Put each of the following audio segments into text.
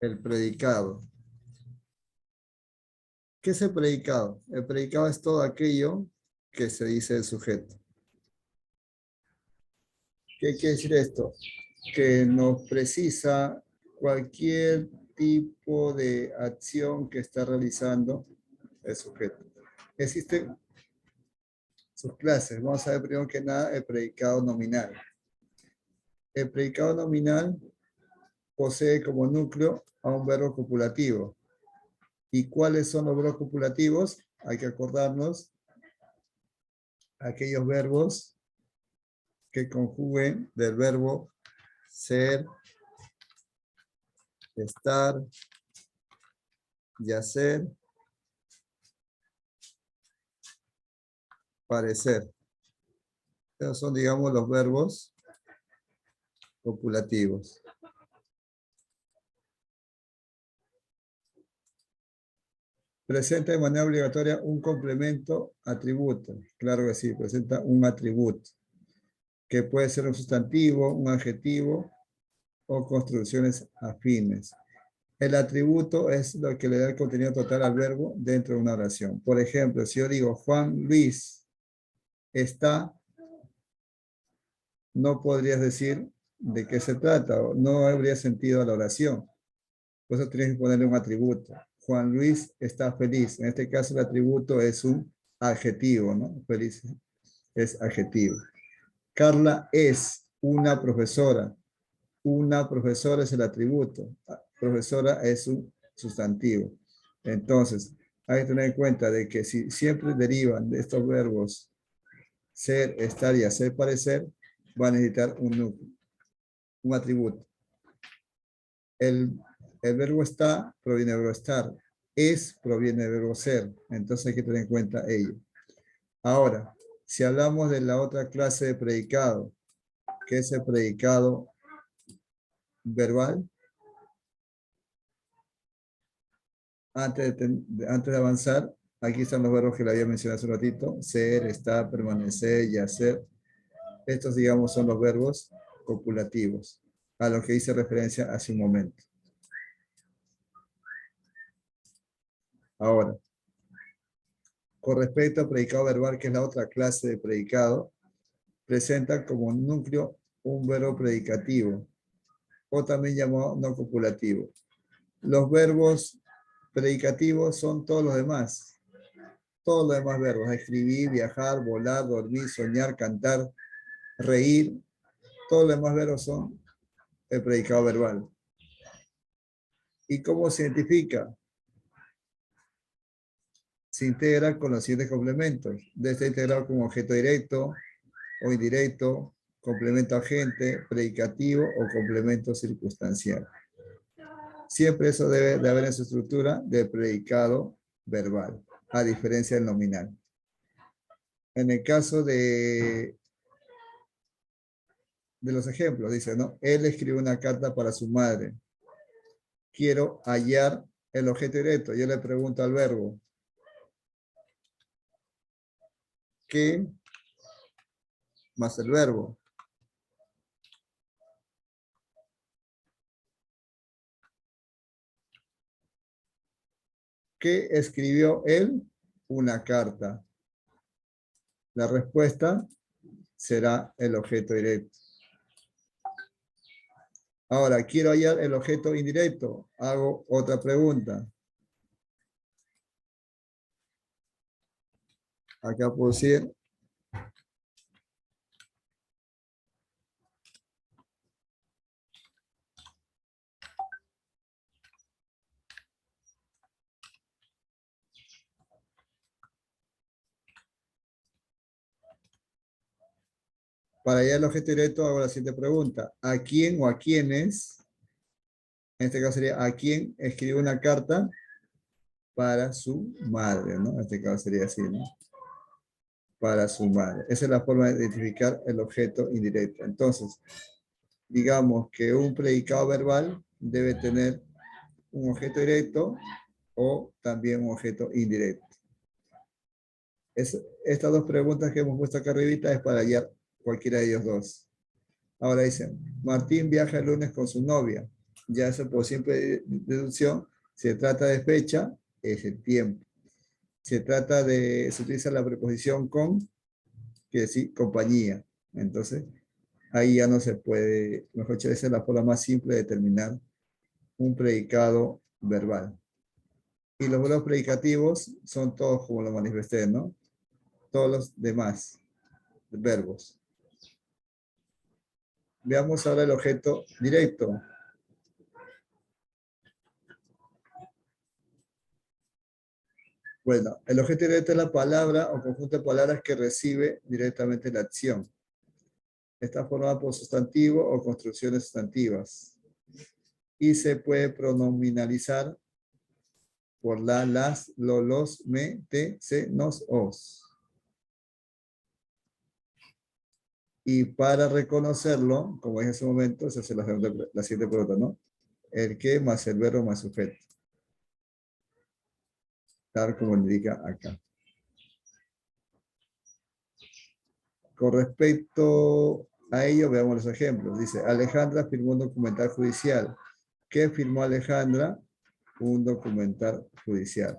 El predicado. ¿Qué es el predicado? El predicado es todo aquello que se dice del sujeto. ¿Qué quiere decir esto? Que nos precisa cualquier tipo de acción que está realizando el sujeto. Existen sus clases. Vamos a ver primero que nada el predicado nominal. El predicado nominal posee como núcleo a un verbo copulativo. ¿Y cuáles son los verbos copulativos? Hay que acordarnos aquellos verbos que conjuguen del verbo ser, estar, yacer, parecer. Esos son, digamos, los verbos copulativos. Presenta de manera obligatoria un complemento atributo. Claro que sí, presenta un atributo, que puede ser un sustantivo, un adjetivo o construcciones afines. El atributo es lo que le da el contenido total al verbo dentro de una oración. Por ejemplo, si yo digo Juan Luis está, no podrías decir de qué se trata, o no habría sentido a la oración. Por eso tienes que ponerle un atributo. Juan Luis está feliz. En este caso el atributo es un adjetivo, ¿no? Feliz es adjetivo. Carla es una profesora. Una profesora es el atributo. Profesora es un sustantivo. Entonces, hay que tener en cuenta de que si siempre derivan de estos verbos ser, estar y hacer parecer, va a necesitar un núcleo, un atributo. El verbo está proviene del verbo estar. Es proviene del verbo ser. Entonces hay que tener en cuenta ello. Ahora, si hablamos de la otra clase de predicado, que es el predicado verbal, antes de avanzar, aquí están los verbos que le había mencionado hace un ratito. Ser, estar, permanecer y hacer. Estos, digamos, son los verbos copulativos, a los que hice referencia hace un momento. Ahora, con respecto al predicado verbal, que es la otra clase de predicado, presenta como núcleo un verbo predicativo, o también llamado no copulativo. Los verbos predicativos son todos los demás verbos: escribir, viajar, volar, dormir, soñar, cantar, reír. Todos los demás verbos son el predicado verbal. ¿Y cómo se identifica? Se integra con los siguientes complementos. Debe estar integrado como objeto directo o indirecto, complemento agente, predicativo o complemento circunstancial. Siempre eso debe de haber en su estructura de predicado verbal, a diferencia del nominal. En el caso de los ejemplos, dice, ¿no? Él escribió una carta para su madre. Quiero hallar el objeto directo. Yo le pregunto al verbo, ¿qué más el verbo? ¿Qué escribió él? Una carta. La respuesta será el objeto directo. Ahora, quiero hallar el objeto indirecto. Hago otra pregunta. Acá puedo decir, para hallar el objeto directo hago la siguiente pregunta. ¿A quién o a quiénes? En este caso sería, ¿a quién escribe una carta para su madre? ¿No? En este caso sería así, ¿no? Para su madre. Esa es la forma de identificar el objeto indirecto. Entonces, digamos que un predicado verbal debe tener un objeto directo o también un objeto indirecto. Estas dos preguntas que hemos puesto acá arribita es para hallar cualquiera de ellos dos. Ahora dicen, Martín viaja el lunes con su novia. Ya eso por simple deducción, se trata de fecha, es el tiempo. Se utiliza la preposición con, que decir compañía. Entonces, ahí ya no se puede, mejor dicho, esa es la forma más simple de determinar un predicado verbal. Y los verbos predicativos son todos como lo manifesté, ¿no? Todos los demás verbos. Veamos ahora el objeto directo. Bueno, el objeto directo es la palabra o conjunto de palabras que recibe directamente la acción. Está formada por sustantivo o construcciones sustantivas. Y se puede pronominalizar por la, las, lo, los, me, te, se, nos, os. Y para reconocerlo, como dije hace un momento, se hace la siguiente pregunta, ¿no? El que más el verbo más sujeto. Tal como indica acá. Con respecto a ello, veamos los ejemplos. Dice, Alejandra firmó un documental judicial. ¿Qué firmó Alejandra? Un documental judicial.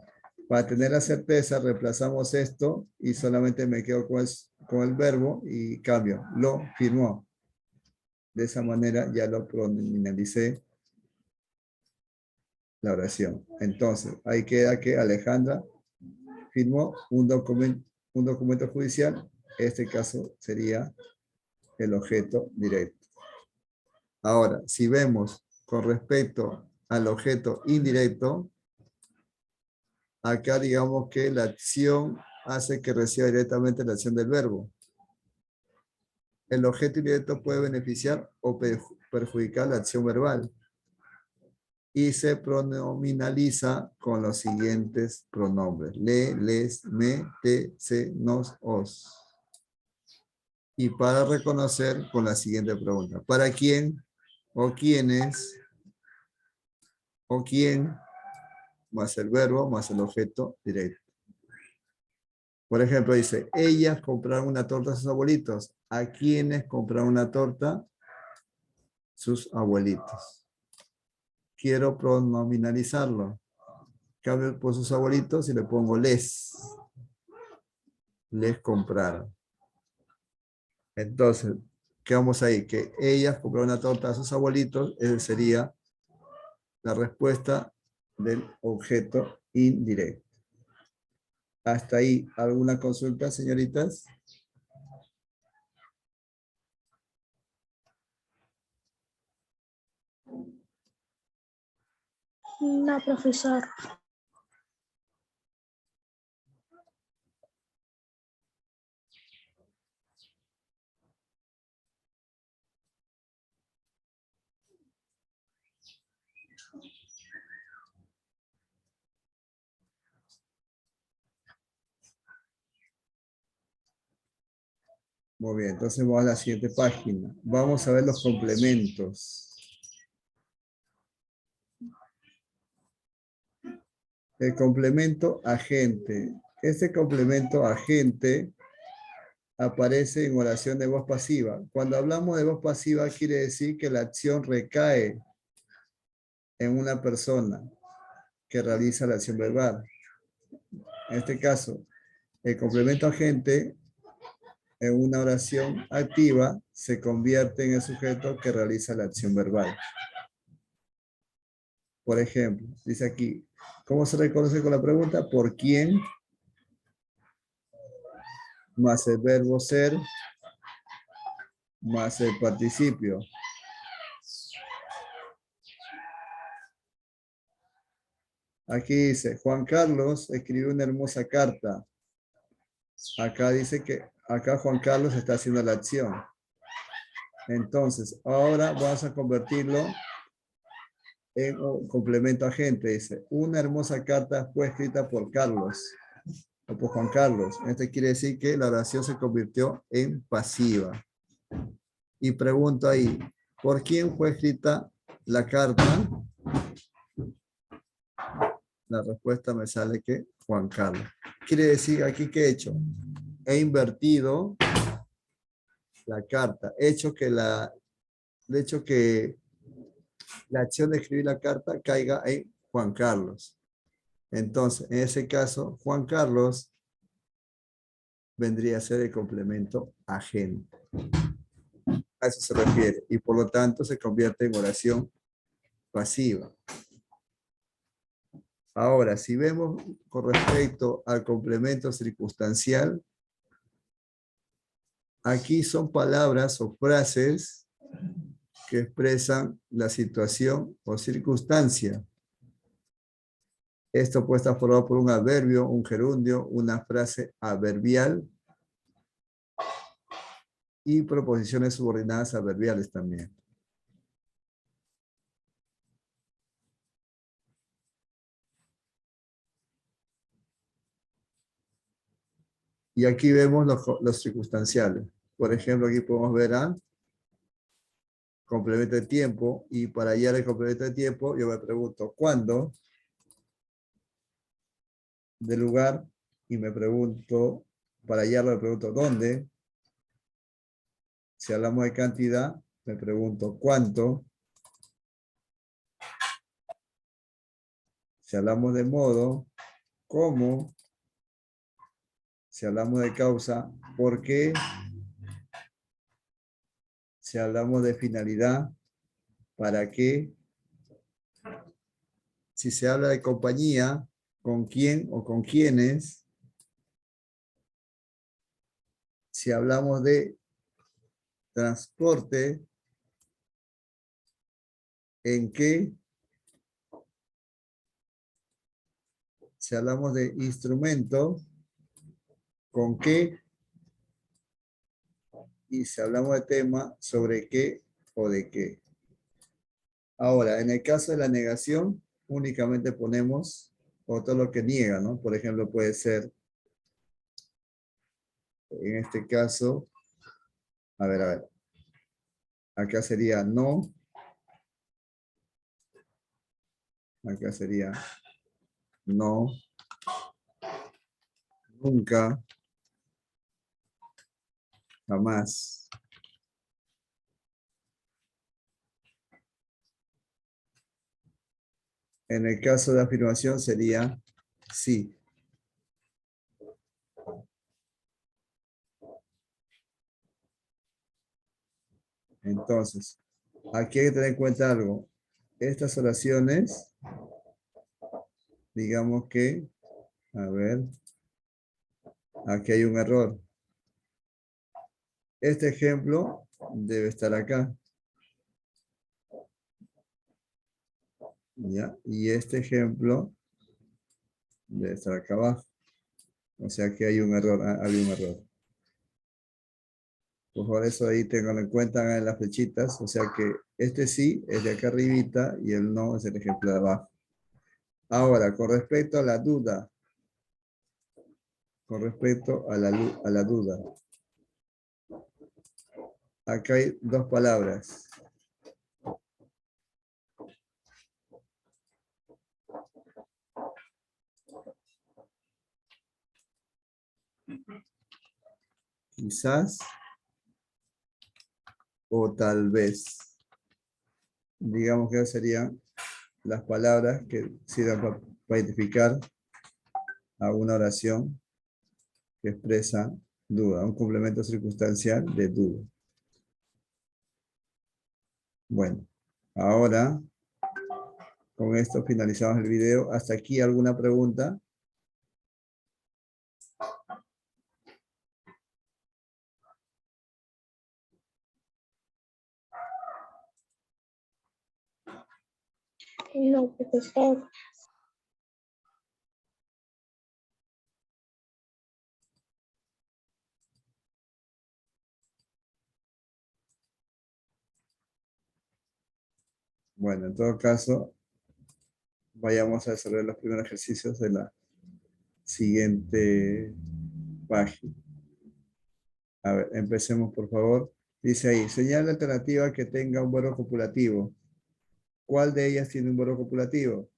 Para tener la certeza, reemplazamos esto y solamente me quedo con el verbo y cambio. Lo firmó. De esa manera ya lo pronominalicé la oración. Entonces, ahí queda que Alejandra firmó un documento judicial. Este caso sería el objeto directo. Ahora, si vemos con respecto al objeto indirecto, acá digamos que la acción hace que reciba directamente la acción del verbo. El objeto indirecto puede beneficiar o perjudicar la acción verbal y se pronominaliza con los siguientes pronombres: le, les, me, te, se, nos, os. Y para reconocer con la siguiente pregunta: ¿para quién o quiénes o quién más el verbo más el objeto directo? Por ejemplo, dice, ellas compraron una torta a sus abuelitos. ¿A quiénes compraron una torta? Sus abuelitos. Quiero pronominalizarlo. Cambio por sus abuelitos y le pongo les. Les compraron. Entonces, ¿qué vamos ahí? Que ellas compraron una torta a sus abuelitos. Esa sería la respuesta del objeto indirecto. Hasta ahí, ¿alguna consulta, señoritas? No, profesor. Muy bien, entonces vamos a la siguiente página. Vamos a ver los complementos. El complemento agente. Este complemento agente aparece en oración de voz pasiva. Cuando hablamos de voz pasiva, quiere decir que la acción recae en una persona que realiza la acción verbal. En este caso, el complemento agente en una oración activa se convierte en el sujeto que realiza la acción verbal. Por ejemplo, dice aquí, ¿cómo se reconoce con la pregunta? ¿Por quién? Más el verbo ser, más el participio. Aquí dice, Juan Carlos escribió una hermosa carta. Acá dice que acá Juan Carlos está haciendo la acción. Entonces, ahora vamos a convertirlo en un complemento agente. Dice, una hermosa carta fue escrita por Carlos, o por Juan Carlos. Esto quiere decir que la oración se convirtió en pasiva. Y pregunto ahí, ¿por quién fue escrita la carta? La respuesta me sale que Juan Carlos. Quiere decir aquí que he hecho. He invertido la carta. He hecho que la acción de escribir la carta caiga en Juan Carlos. Entonces, en ese caso, Juan Carlos vendría a ser el complemento agente. A eso se refiere. Y por lo tanto se convierte en oración pasiva. Ahora, si vemos con respecto al complemento circunstancial, aquí son palabras o frases que expresan la situación o circunstancia. Esto puede estar formado por un adverbio, un gerundio, una frase adverbial y proposiciones subordinadas adverbiales también. Y aquí vemos los circunstanciales. Por ejemplo, aquí podemos ver a complemento de tiempo, y para hallar el complemento de tiempo, yo me pregunto ¿cuándo? De lugar, y me pregunto, para hallarlo me pregunto ¿dónde? Si hablamos de cantidad, me pregunto ¿cuánto? Si hablamos de modo, ¿cómo? Si hablamos de causa, ¿por qué? Si hablamos de finalidad, ¿para qué? Si se habla de compañía, ¿con quién o con quiénes? Si hablamos de transporte, ¿en qué? Si hablamos de instrumento, ¿con qué? Y si hablamos de tema, ¿sobre qué o de qué? Ahora, en el caso de la negación, únicamente ponemos todo lo que niega, ¿no? Por ejemplo, puede ser, en este caso, a ver. Acá sería no. Acá sería no, nunca, jamás. En el caso de afirmación sería sí. Entonces, aquí hay que tener en cuenta algo. Estas oraciones, digamos que, a ver, aquí hay un error. Este ejemplo debe estar acá. ¿Ya? Y este ejemplo debe estar acá abajo. O sea que hay un error, hay un error. Por eso ahí tengan en cuenta en las flechitas. O sea que este sí es de acá arribita y el no es el ejemplo de abajo. Ahora, con respecto a la duda. Con respecto a la duda. Acá hay dos palabras. Quizás o tal vez. Digamos que serían las palabras que sirven para identificar a una oración que expresa duda, un complemento circunstancial de duda. Bueno, ahora con esto finalizamos el video. ¿Hasta aquí alguna pregunta? No, profesor. Bueno, en todo caso, vayamos a resolver los primeros ejercicios de la siguiente página. A ver, empecemos por favor. Dice ahí, señala la alternativa que tenga un verbo copulativo. ¿Cuál de ellas tiene un verbo copulativo?